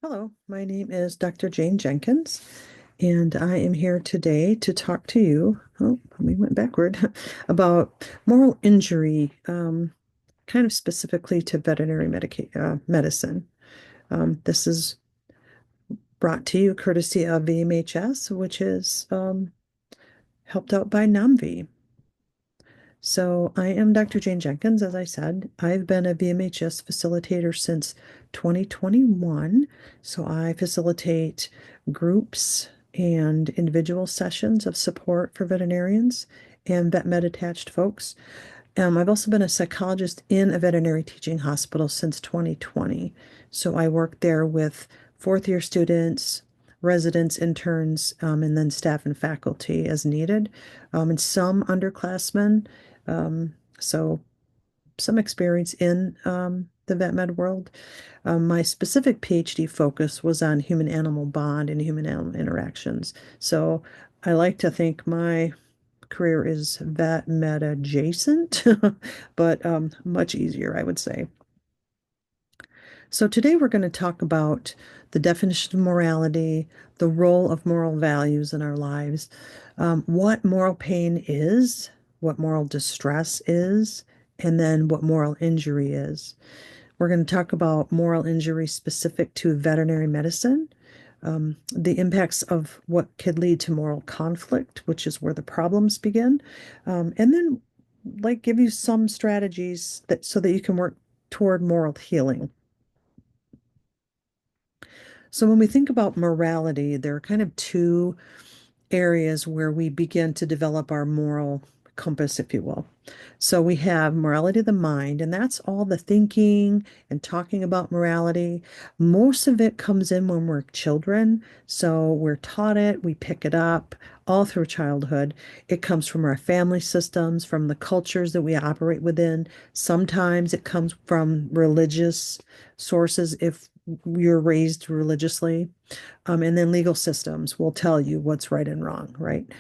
Hello, my name is Dr. Jane Jenkins, and I am here today to talk to you. Oh, we went backward about moral injury, kind of specifically to veterinary medicine. This is brought to you courtesy of VMHS, which is helped out by NAMV. So I am Dr. Jane Jenkins, as I said. I've been a VMHS facilitator since 2021. So I facilitate groups and individual sessions of support for veterinarians and vet med attached folks. I've also been a psychologist in a veterinary teaching hospital since 2020. So I work there with fourth year students, residents, interns, and then staff and faculty as needed, and some underclassmen. So some experience in the vet med world. My specific PhD focus was on human animal bond and human animal interactions. So I like to think my career is vet med adjacent, but much easier, I would say. So today we're going to talk about the definition of morality, the role of moral values in our lives, what moral pain is, what moral distress is, and then what moral injury is. We're going to talk about moral injury specific to veterinary medicine, the impacts of what could lead to moral conflict, which is where the problems begin, and then like give you some strategies that so that you can work toward moral healing. So when we think about morality, there are kind of two areas where we begin to develop our moral compass, if you will. So we have morality of the mind, and that's all the thinking and talking about morality. Most of it comes in when we're children. So we're taught it, we pick it up all through childhood. It comes from our family systems, from the cultures that we operate within. Sometimes it comes from religious sources if you're raised religiously. And then legal systems will tell you what's right and wrong, right?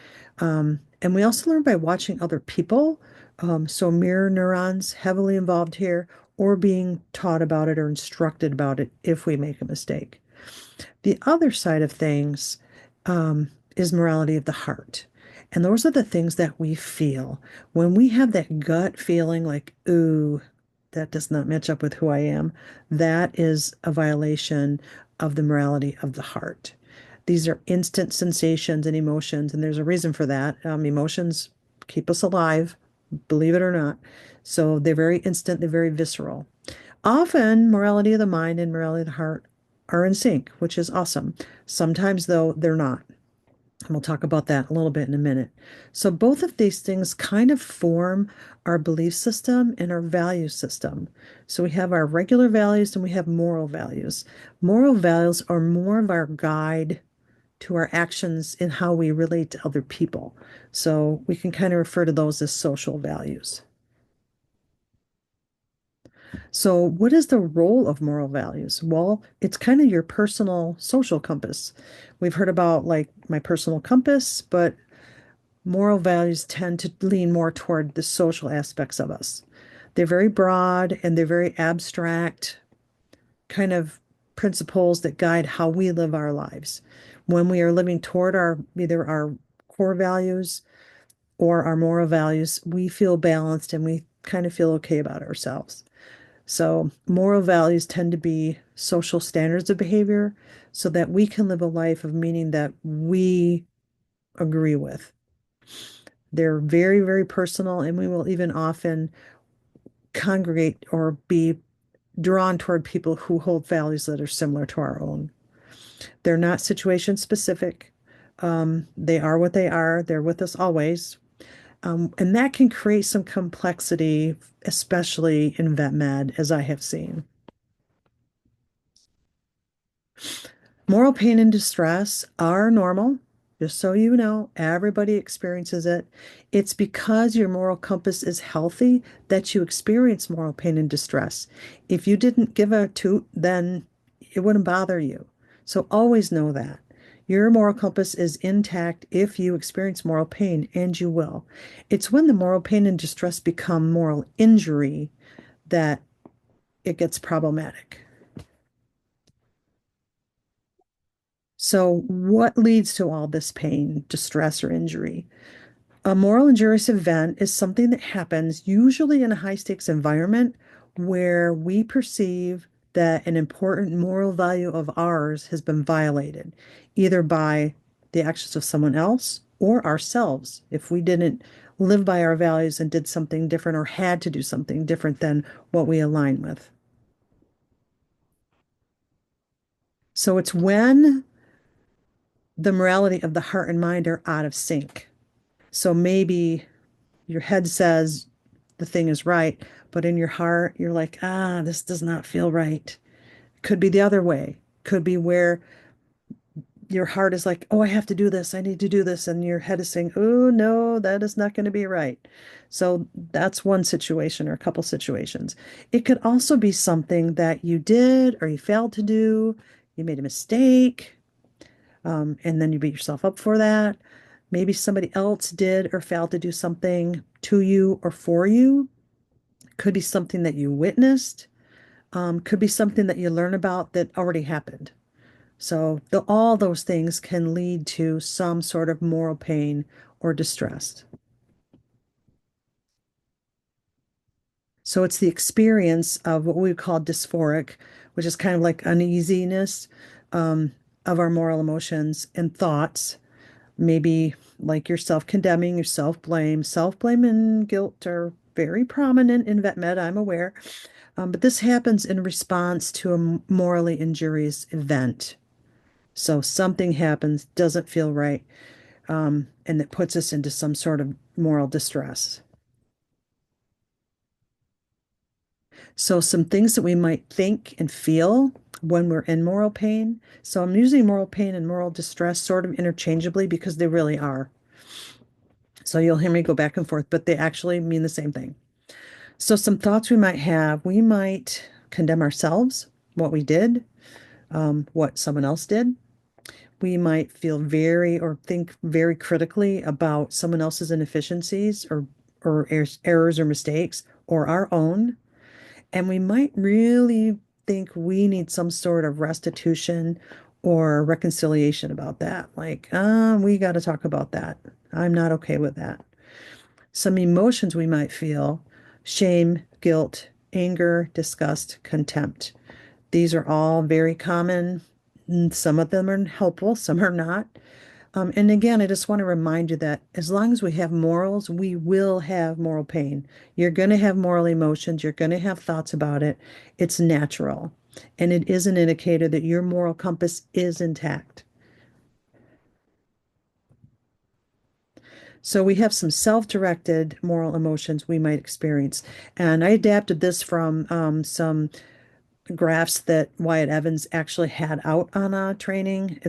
And we also learn by watching other people. So mirror neurons heavily involved here, or being taught about it or instructed about it if we make a mistake. The other side of things is morality of the heart. And those are the things that we feel. When we have that gut feeling like, ooh, that does not match up with who I am, that is a violation of the morality of the heart. These are instant sensations and emotions, and there's a reason for that. Emotions keep us alive, believe it or not. So they're very instant, they're very visceral. Often, morality of the mind and morality of the heart are in sync, which is awesome. Sometimes, though, they're not. And we'll talk about that a little bit in a minute. So, both of these things kind of form our belief system and our value system. So, we have our regular values and we have moral values. Moral values are more of our guide to our actions in how we relate to other people. So, we can kind of refer to those as social values. So, what is the role of moral values? Well, it's kind of your personal social compass. We've heard about like my personal compass, but moral values tend to lean more toward the social aspects of us. They're very broad and they're very abstract kind of principles that guide how we live our lives. When we are living toward our either our core values or our moral values, we feel balanced and we kind of feel okay about ourselves. So, moral values tend to be social standards of behavior so that we can live a life of meaning that we agree with. They're very, very personal, and we will even often congregate or be drawn toward people who hold values that are similar to our own. They're not situation specific. They are what they are. They're with us always. And that can create some complexity, especially in vet med, as I have seen. Moral pain and distress are normal. Just so you know, everybody experiences it. It's because your moral compass is healthy that you experience moral pain and distress. If you didn't give a toot, then it wouldn't bother you. So always know that. Your moral compass is intact if you experience moral pain, and you will. It's when the moral pain and distress become moral injury that it gets problematic. So, what leads to all this pain, distress, or injury? A moral injurious event is something that happens usually in a high stakes environment where we perceive that an important moral value of ours has been violated, either by the actions of someone else or ourselves. If we didn't live by our values and did something different or had to do something different than what we align with. So it's when the morality of the heart and mind are out of sync. So maybe your head says the thing is right, but in your heart, you're like, this does not feel right. Could be the other way. Could be where your heart is like, oh, I have to do this. I need to do this. And your head is saying, oh, no, that is not going to be right. So that's one situation or a couple situations. It could also be something that you did or you failed to do. You made a mistake, and then you beat yourself up for that. Maybe somebody else did or failed to do something to you or for you. Could be something that you witnessed, could be something that you learn about that already happened. So all those things can lead to some sort of moral pain or distress. So it's the experience of what we call dysphoric, which is kind of like uneasiness um, of our moral emotions and thoughts. Maybe like you're self-condemning, your self-blame. Self-blame and guilt are very prominent in vet med, I'm aware. But this happens in response to a morally injurious event. So something happens, doesn't feel right, and it puts us into some sort of moral distress. So some things that we might think and feel when we're in moral pain. So I'm using moral pain and moral distress sort of interchangeably because they really are. So you'll hear me go back and forth, but they actually mean the same thing. So some thoughts we might have, we might condemn ourselves, what we did, what someone else did. We might feel very or think very critically about someone else's inefficiencies or errors or mistakes or our own. And we might really think we need some sort of restitution or reconciliation about that. Like, we got to talk about that. I'm not okay with that. Some emotions we might feel: shame, guilt, anger, disgust, contempt. These are all very common. Some of them are helpful, some are not. And again, I just want to remind you that as long as we have morals, we will have moral pain. You're going to have moral emotions. You're going to have thoughts about it. It's natural. And it is an indicator that your moral compass is intact. So we have some self-directed moral emotions we might experience. And I adapted this from some graphs that Wyatt Evans actually had out on a training.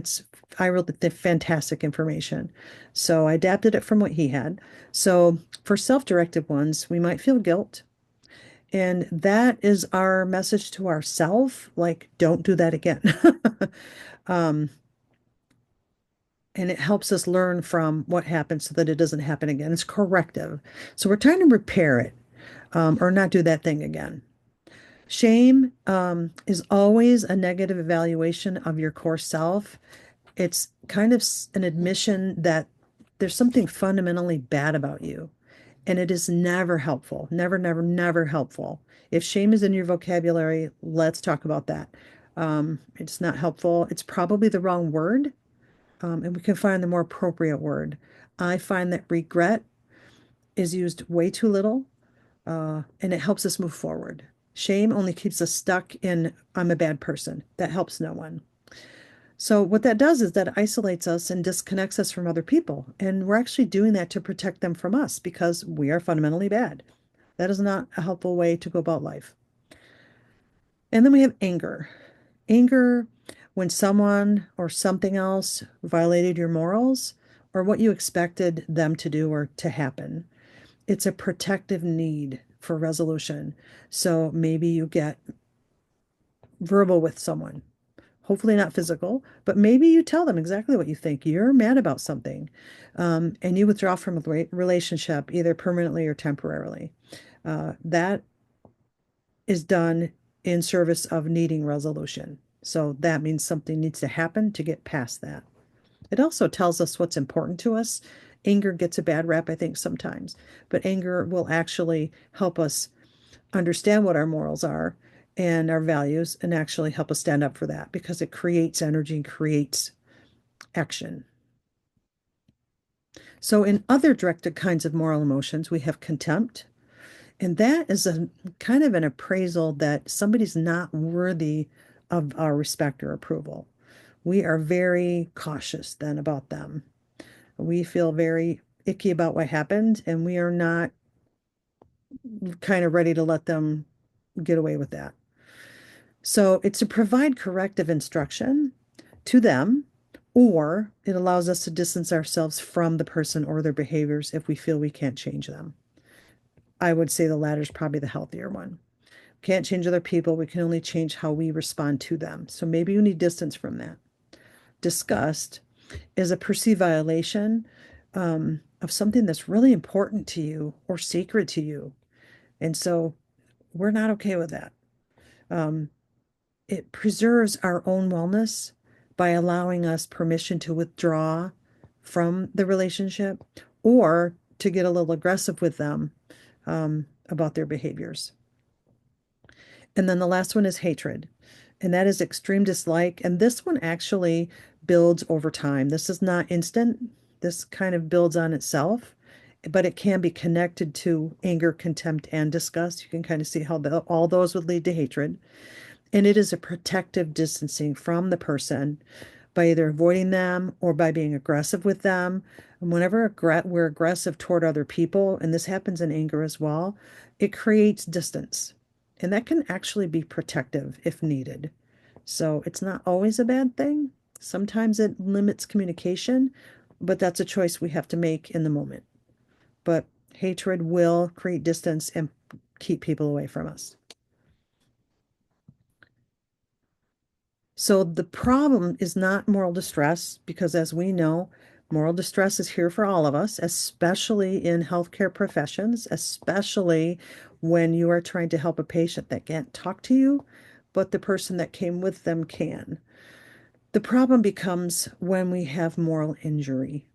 I wrote the fantastic information. So I adapted it from what he had. So for self-directed ones, we might feel guilt. And that is our message to ourself, like, don't do that again. Um, and it helps us learn from what happened so that it doesn't happen again. It's corrective. So we're trying to repair it, or not do that thing again. Shame is always a negative evaluation of your core self. It's kind of an admission that there's something fundamentally bad about you. And it is never helpful. Never, never, never helpful. If shame is in your vocabulary, let's talk about that. It's not helpful. It's probably the wrong word, and we can find the more appropriate word. I find that regret is used way too little, and it helps us move forward. Shame only keeps us stuck in, I'm a bad person. That helps no one. So, what that does is that isolates us and disconnects us from other people. And we're actually doing that to protect them from us because we are fundamentally bad. That is not a helpful way to go about life. And then we have anger. Anger when someone or something else violated your morals or what you expected them to do or to happen. It's a protective need for resolution. So maybe you get verbal with someone, hopefully not physical, but maybe you tell them exactly what you think. You're mad about something, and you withdraw from a relationship, either permanently or temporarily. That is done in service of needing resolution. So that means something needs to happen to get past that. It also tells us what's important to us. Anger gets a bad rap, I think, sometimes, but anger will actually help us understand what our morals are and our values and actually help us stand up for that because it creates energy and creates action. So, in other directed kinds of moral emotions, we have contempt. And that is a kind of an appraisal that somebody's not worthy of our respect or approval. We are very cautious then about them. We feel very icky about what happened, and we are not kind of ready to let them get away with that. So it's to provide corrective instruction to them, or it allows us to distance ourselves from the person or their behaviors if we feel we can't change them. I would say the latter is probably the healthier one. Can't change other people. We can only change how we respond to them. So maybe you need distance from that. Disgust is a perceived violation of something that's really important to you or sacred to you. And so we're not okay with that. Um, it preserves our own wellness by allowing us permission to withdraw from the relationship or to get a little aggressive with them about their behaviors. And then the last one is hatred, and that is extreme dislike. And this one actually builds over time. This is not instant. This kind of builds on itself, but it can be connected to anger, contempt, and disgust. You can kind of see how all those would lead to hatred. And it is a protective distancing from the person by either avoiding them or by being aggressive with them. And whenever we're aggressive toward other people, and this happens in anger as well, it creates distance. And that can actually be protective if needed. So it's not always a bad thing. Sometimes it limits communication, but that's a choice we have to make in the moment. But hatred will create distance and keep people away from us. So the problem is not moral distress, because as we know, moral distress is here for all of us, especially in healthcare professions, especially when you are trying to help a patient that can't talk to you, but the person that came with them can. The problem becomes when we have moral injury.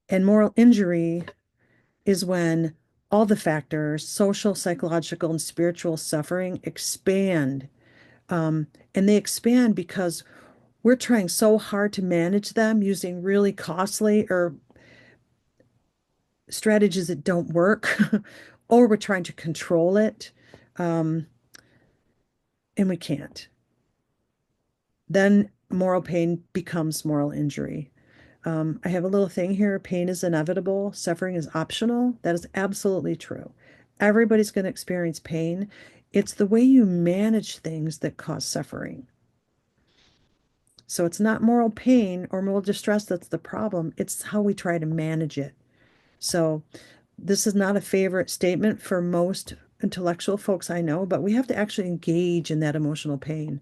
And moral injury is when all the factors, social, psychological, and spiritual suffering expand. And they expand because we're trying so hard to manage them using really costly or strategies that don't work, or we're trying to control it, um, and we can't. Then moral pain becomes moral injury. I have a little thing here. Pain is inevitable. Suffering is optional. That is absolutely true. Everybody's going to experience pain. It's the way you manage things that cause suffering. So it's not moral pain or moral distress that's the problem. It's how we try to manage it. So this is not a favorite statement for most intellectual folks I know, but we have to actually engage in that emotional pain.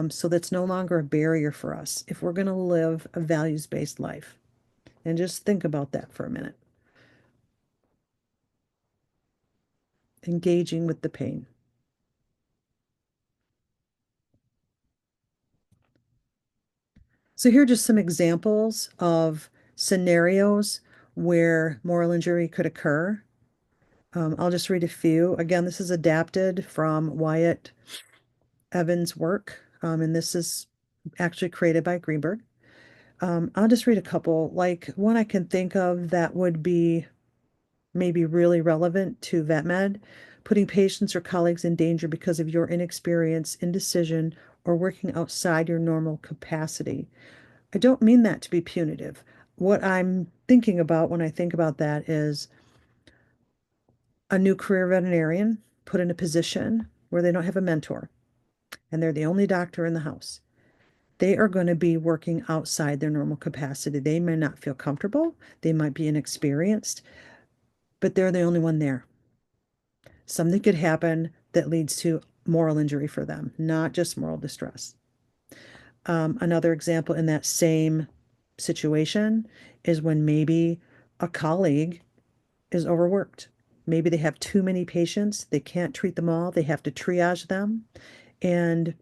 So that's no longer a barrier for us if we're going to live a values-based life. And just think about that for a minute. Engaging with the pain. So here are just some examples of scenarios where moral injury could occur. I'll just read a few. Again, this is adapted from Wyatt Evans' work, and this is actually created by Greenberg. I'll just read a couple. Like one I can think of that would be maybe really relevant to vet med, putting patients or colleagues in danger because of your inexperience, indecision, or working outside your normal capacity. I don't mean that to be punitive. What I'm thinking about when I think about that is a new career veterinarian put in a position where they don't have a mentor and they're the only doctor in the house. They are going to be working outside their normal capacity. They may not feel comfortable, they might be inexperienced, but they're the only one there. Something could happen that leads to moral injury for them, not just moral distress. Another example in that same situation is when maybe a colleague is overworked Maybe they have too many patients. They can't treat them all. They have to triage them. And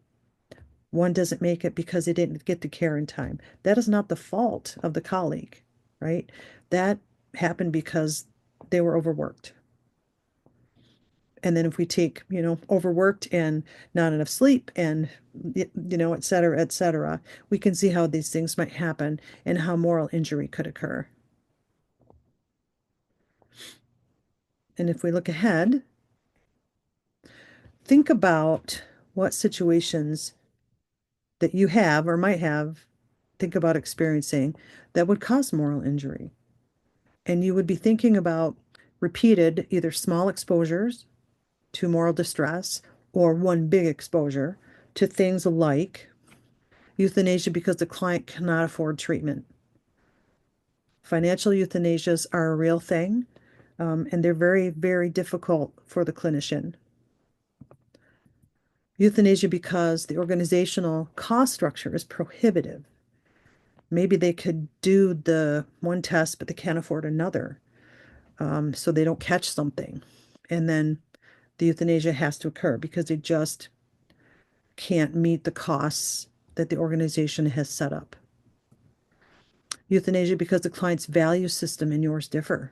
one doesn't make it because they didn't get the care in time. That is not the fault of the colleague, right? That happened because they were overworked. And then if we take, overworked and not enough sleep and, et cetera, we can see how these things might happen and how moral injury could occur. And if we look ahead, think about what situations that you have or might have, think about experiencing that would cause moral injury. And you would be thinking about repeated either small exposures to moral distress or one big exposure to things like euthanasia because the client cannot afford treatment. Financial euthanasias are a real thing, and they're very, very difficult for the clinician. Euthanasia because the organizational cost structure is prohibitive. Maybe they could do the one test, but they can't afford another, so they don't catch something. And then the euthanasia has to occur because they just can't meet the costs that the organization has set up. Euthanasia because the client's value system and yours differ.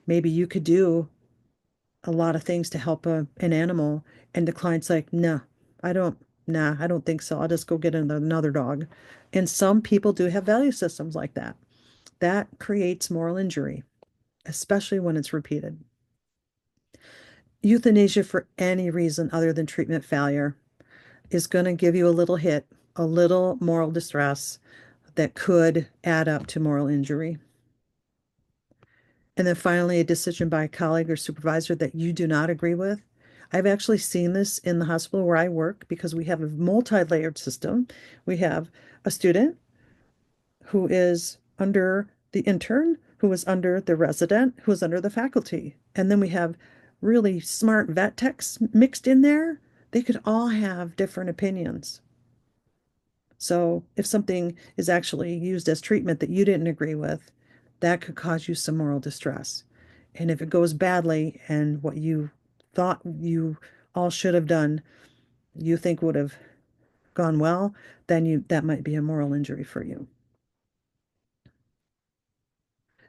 Maybe you could do a lot of things to help an animal, and the client's like, nah, I don't think so. I'll just go get another dog. And some people do have value systems like that. That creates moral injury, especially when it's repeated. Euthanasia for any reason other than treatment failure is going to give you a little hit, a little moral distress that could add up to moral injury. And then finally, a decision by a colleague or supervisor that you do not agree with. I've actually seen this in the hospital where I work because we have a multi-layered system. We have a student who is under the intern, who is under the resident, who is under the faculty. And then we have really smart vet techs mixed in there. They could all have different opinions. So if something is actually used as treatment that you didn't agree with, that could cause you some moral distress. And if it goes badly and what you thought you all should have done, you think would have gone well, then that might be a moral injury for you.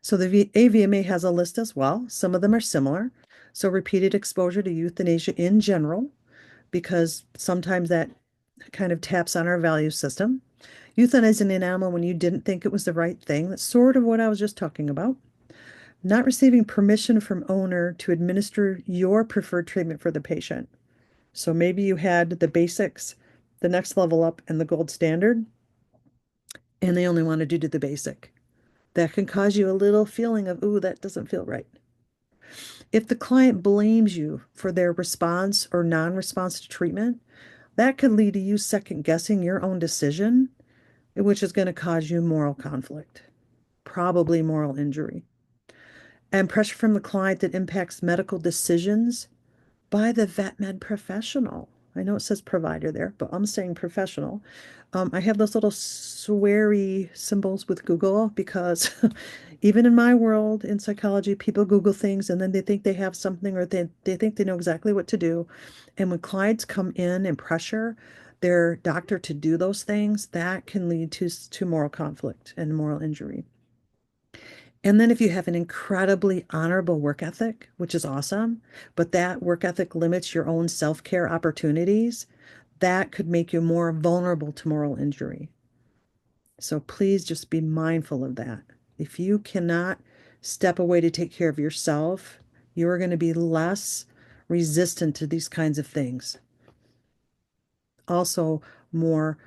So the AVMA has a list as well. Some of them are similar. So repeated exposure to euthanasia in general, because sometimes that kind of taps on our value system. Euthanizing an animal when you didn't think it was the right thing. That's sort of what I was just talking about. Not receiving permission from owner to administer your preferred treatment for the patient. So maybe you had the basics, the next level up, and the gold standard, and they only wanted to do the basic. That can cause you a little feeling of, ooh, that doesn't feel right. If the client blames you for their response or non-response to treatment, that could lead to you second guessing your own decision, which is going to cause you moral conflict, probably moral injury. And pressure from the client that impacts medical decisions by the vet med professional. I know it says provider there, but I'm saying professional. I have those little sweary symbols with Google because even in my world in psychology, people Google things and then they think they have something or they think they know exactly what to do. And when clients come in and pressure their doctor to do those things, that can lead to moral conflict and moral injury. And then if you have an incredibly honorable work ethic, which is awesome, but that work ethic limits your own self-care opportunities, that could make you more vulnerable to moral injury. So please just be mindful of that. If you cannot step away to take care of yourself, you are going to be less resistant to these kinds of things. Also, more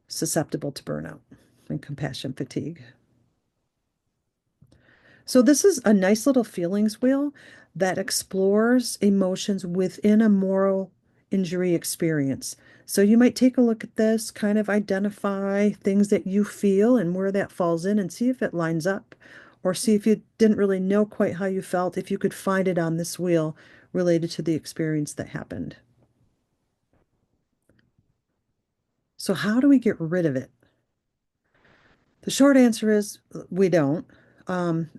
susceptible to burnout and compassion fatigue. So this is a nice little feelings wheel that explores emotions within a moral injury experience. So you might take a look at this, kind of identify things that you feel and where that falls in and see if it lines up, or see if you didn't really know quite how you felt, if you could find it on this wheel related to the experience that happened. So how do we get rid of it? The short answer is we don't.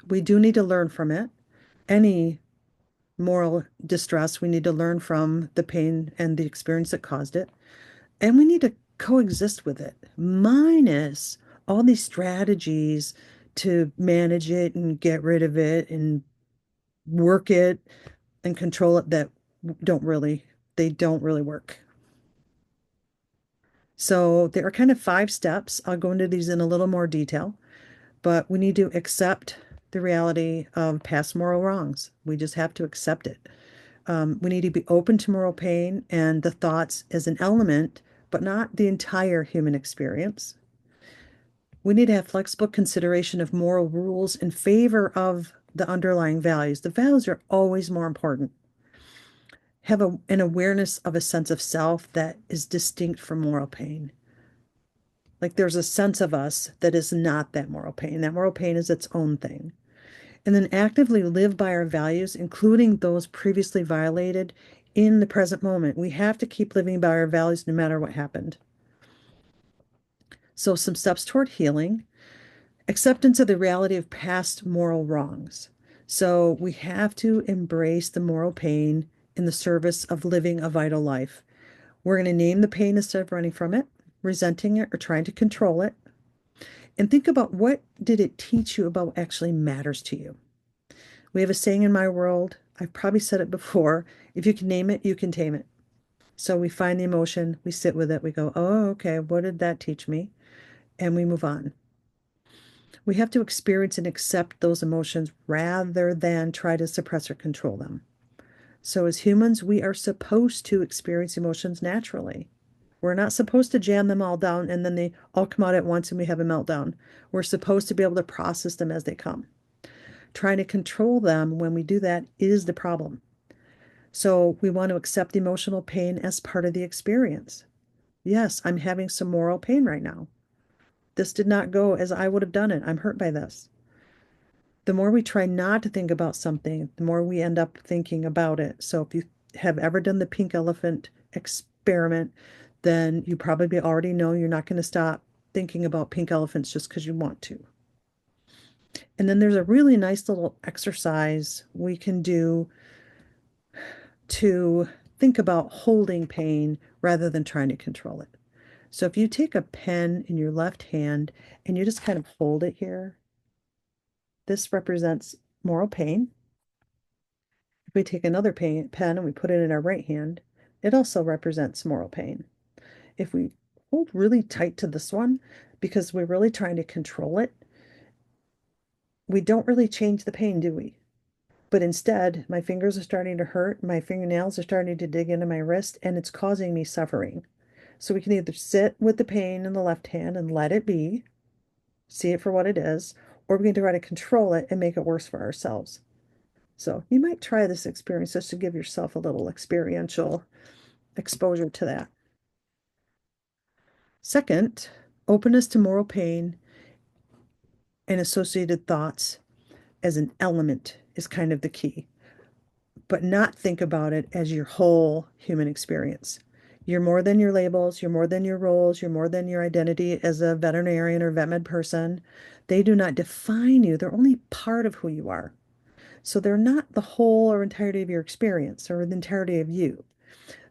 We do need to learn from it. Any moral distress. We need to learn from the pain and the experience that caused it. And we need to coexist with it, minus all these strategies to manage it and get rid of it and work it and control it that don't really, they don't really work. So there are kind of 5 steps. I'll go into these in a little more detail, but we need to accept the reality of past moral wrongs. We just have to accept it. We need to be open to moral pain and the thoughts as an element, but not the entire human experience. We need to have flexible consideration of moral rules in favor of the underlying values. The values are always more important. Have an awareness of a sense of self that is distinct from moral pain. Like there's a sense of us that is not that moral pain. That moral pain is its own thing. And then actively live by our values, including those previously violated in the present moment. We have to keep living by our values no matter what happened. So, some steps toward healing: acceptance of the reality of past moral wrongs. So, we have to embrace the moral pain in the service of living a vital life. We're going to name the pain instead of running from it, resenting it, or trying to control it. And think about, what did it teach you about what actually matters to you? We have a saying in my world, I've probably said it before: if you can name it, you can tame it. So we find the emotion, we sit with it, we go, oh, okay, what did that teach me? And we move on. We have to experience and accept those emotions rather than try to suppress or control them. So as humans, we are supposed to experience emotions naturally. We're not supposed to jam them all down and then they all come out at once and we have a meltdown. We're supposed to be able to process them as they come. Trying to control them when we do that is the problem. So we want to accept emotional pain as part of the experience. Yes, I'm having some moral pain right now. This did not go as I would have done it. I'm hurt by this. The more we try not to think about something, the more we end up thinking about it. So if you have ever done the pink elephant experiment, then you probably already know you're not going to stop thinking about pink elephants just because you want to. And then there's a really nice little exercise we can do to think about holding pain rather than trying to control it. So if you take a pen in your left hand and you just kind of hold it here, this represents moral pain. If we take another pen and we put it in our right hand, it also represents moral pain. If we hold really tight to this one, because we're really trying to control it, we don't really change the pain, do we? But instead, my fingers are starting to hurt, my fingernails are starting to dig into my wrist, and it's causing me suffering. So we can either sit with the pain in the left hand and let it be, see it for what it is, or we can try to control it and make it worse for ourselves. So you might try this experience just to give yourself a little experiential exposure to that. Second, openness to moral pain and associated thoughts as an element is kind of the key, but not think about it as your whole human experience. You're more than your labels, you're more than your roles, you're more than your identity as a veterinarian or vet med person. They do not define you, they're only part of who you are. So they're not the whole or entirety of your experience or the entirety of you.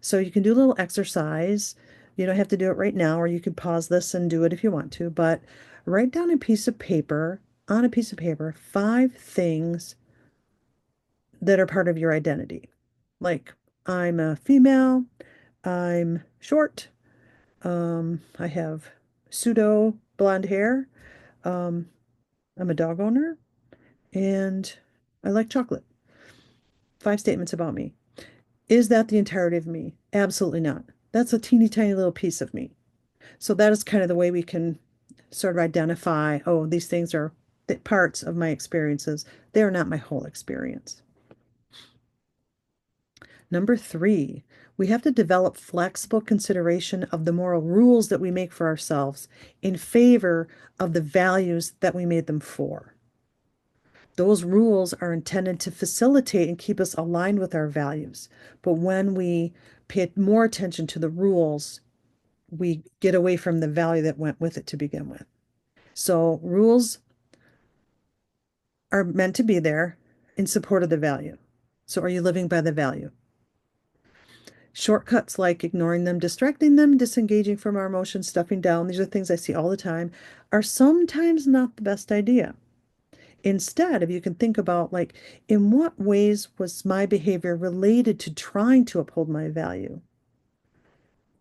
So you can do a little exercise. You don't have to do it right now, or you could pause this and do it if you want to, but write down a piece of paper, on a piece of paper, 5 things that are part of your identity. Like, I'm a female, I'm short, I have pseudo blonde hair, um, I'm a dog owner, and I like chocolate. 5 statements about me. Is that the entirety of me? Absolutely not. That's a teeny tiny little piece of me. So that is kind of the way we can sort of identify, oh, these things are parts of my experiences. They are not my whole experience. Number 3, we have to develop flexible consideration of the moral rules that we make for ourselves in favor of the values that we made them for. Those rules are intended to facilitate and keep us aligned with our values. But when we pay more attention to the rules, we get away from the value that went with it to begin with. So rules are meant to be there in support of the value. So are you living by the value? Shortcuts like ignoring them, distracting them, disengaging from our emotions, stuffing down, these are things I see all the time, are sometimes not the best idea. Instead, if you can think about, like, in what ways was my behavior related to trying to uphold my value?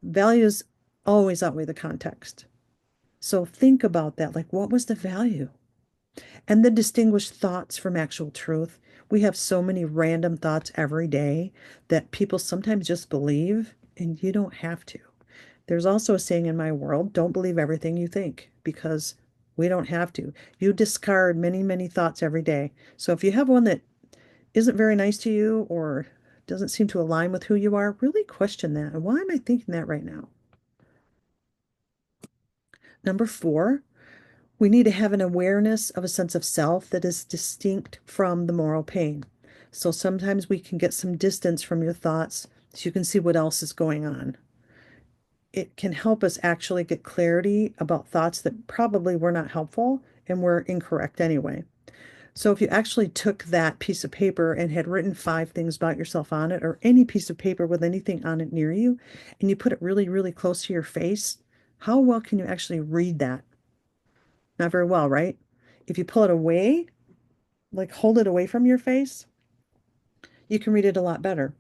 Values always outweigh the context. So think about that. Like, what was the value? And then distinguish thoughts from actual truth. We have so many random thoughts every day that people sometimes just believe, and you don't have to. There's also a saying in my world, don't believe everything you think, because we don't have to. You discard many, many thoughts every day. So if you have one that isn't very nice to you or doesn't seem to align with who you are, really question that. And why am I thinking that right now? Number four, we need to have an awareness of a sense of self that is distinct from the moral pain. So sometimes we can get some distance from your thoughts so you can see what else is going on. It can help us actually get clarity about thoughts that probably were not helpful and were incorrect anyway. So if you actually took that piece of paper and had written 5 things about yourself on it, or any piece of paper with anything on it near you, and you put it really, really close to your face, how well can you actually read that? Not very well, right? If you pull it away, like hold it away from your face, you can read it a lot better.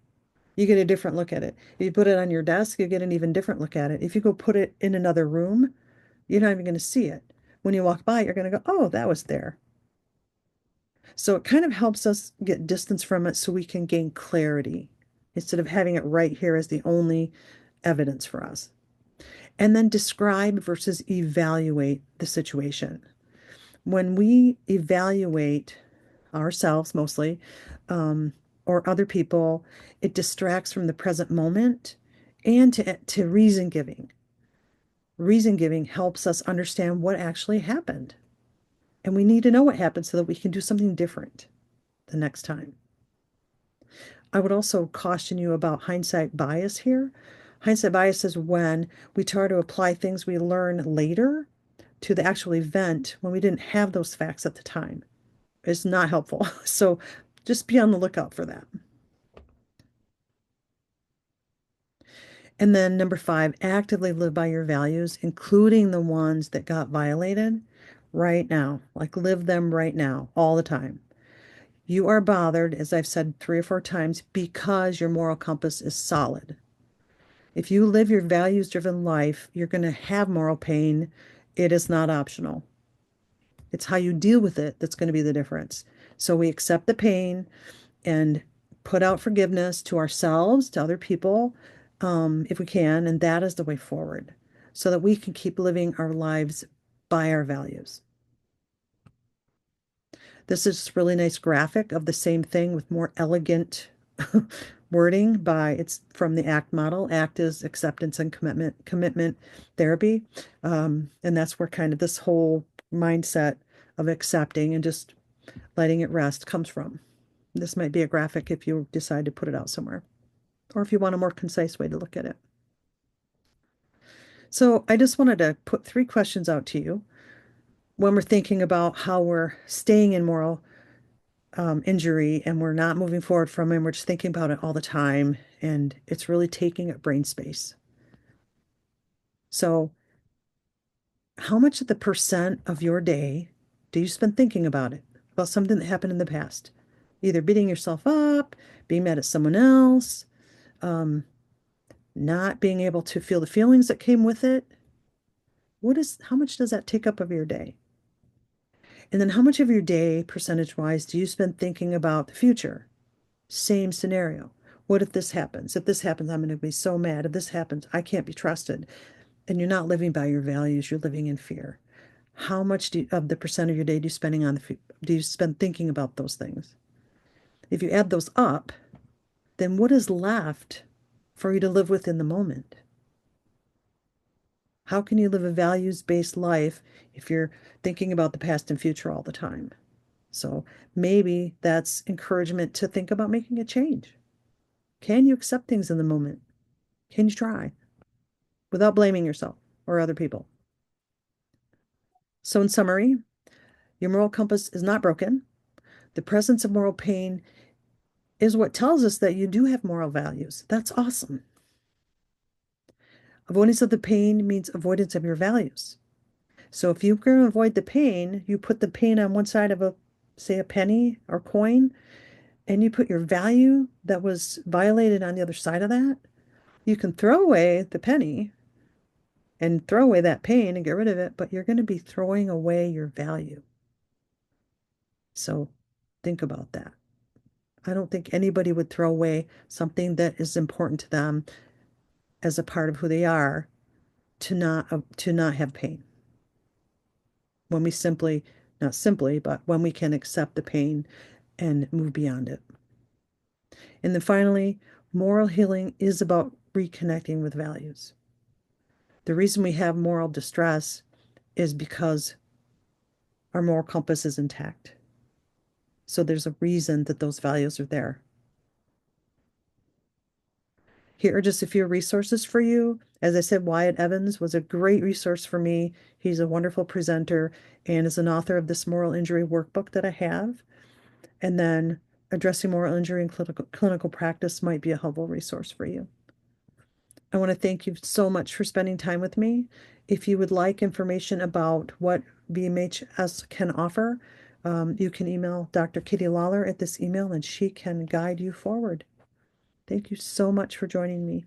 You get a different look at it. If you put it on your desk, you get an even different look at it. If you go put it in another room, you're not even going to see it. When you walk by, you're going to go, oh, that was there. So it kind of helps us get distance from it so we can gain clarity instead of having it right here as the only evidence for us. And then describe versus evaluate the situation. When we evaluate ourselves mostly, or other people, it distracts from the present moment and to reason giving. Reason giving helps us understand what actually happened. And we need to know what happened so that we can do something different the next time. I would also caution you about hindsight bias here. Hindsight bias is when we try to apply things we learn later to the actual event when we didn't have those facts at the time. It's not helpful. So just be on the lookout for that. And then number 5, actively live by your values, including the ones that got violated right now. Like live them right now, all the time. You are bothered, as I've said 3 or 4 times, because your moral compass is solid. If you live your values-driven life, you're going to have moral pain. It is not optional. It's how you deal with it that's going to be the difference. So we accept the pain and put out forgiveness to ourselves, to other people, if we can, and that is the way forward so that we can keep living our lives by our values. This is a really nice graphic of the same thing with more elegant wording by it's from the ACT model. ACT is acceptance and commitment therapy. And that's where kind of this whole mindset of accepting and just letting it rest comes from. This might be a graphic if you decide to put it out somewhere, or if you want a more concise way to look at it. So I just wanted to put 3 questions out to you when we're thinking about how we're staying in moral injury and we're not moving forward from it. We're just thinking about it all the time, and it's really taking up brain space. So, how much of the percent of your day do you spend thinking about it, about something that happened in the past? Either beating yourself up, being mad at someone else, um, not being able to feel the feelings that came with it. How much does that take up of your day? And then how much of your day, percentage-wise, do you spend thinking about the future? Same scenario. What if this happens? If this happens, I'm going to be so mad. If this happens, I can't be trusted. And you're not living by your values, you're living in fear. How much of the percent of your day do you spend thinking about those things? If you add those up, then what is left for you to live with in the moment? How can you live a values-based life if you're thinking about the past and future all the time? So maybe that's encouragement to think about making a change. Can you accept things in the moment? Can you try without blaming yourself or other people? So, in summary, your moral compass is not broken. The presence of moral pain is what tells us that you do have moral values. That's awesome. Avoidance of the pain means avoidance of your values. So if you're going to avoid the pain, you put the pain on one side of a, say, a penny or coin, and you put your value that was violated on the other side of that. You can throw away the penny and throw away that pain and get rid of it, but you're going to be throwing away your value. So think about that. I don't think anybody would throw away something that is important to them as a part of who they are to not have pain. When we simply, not simply, but when we can accept the pain and move beyond it. And then finally, moral healing is about reconnecting with values. The reason we have moral distress is because our moral compass is intact. So there's a reason that those values are there. Here are just a few resources for you. As I said, Wyatt Evans was a great resource for me. He's a wonderful presenter and is an author of this moral injury workbook that I have. And then addressing moral injury in clinical practice might be a helpful resource for you. I want to thank you so much for spending time with me. If you would like information about what VMHS can offer, you can email Dr. Kitty Lawler at this email and she can guide you forward. Thank you so much for joining me.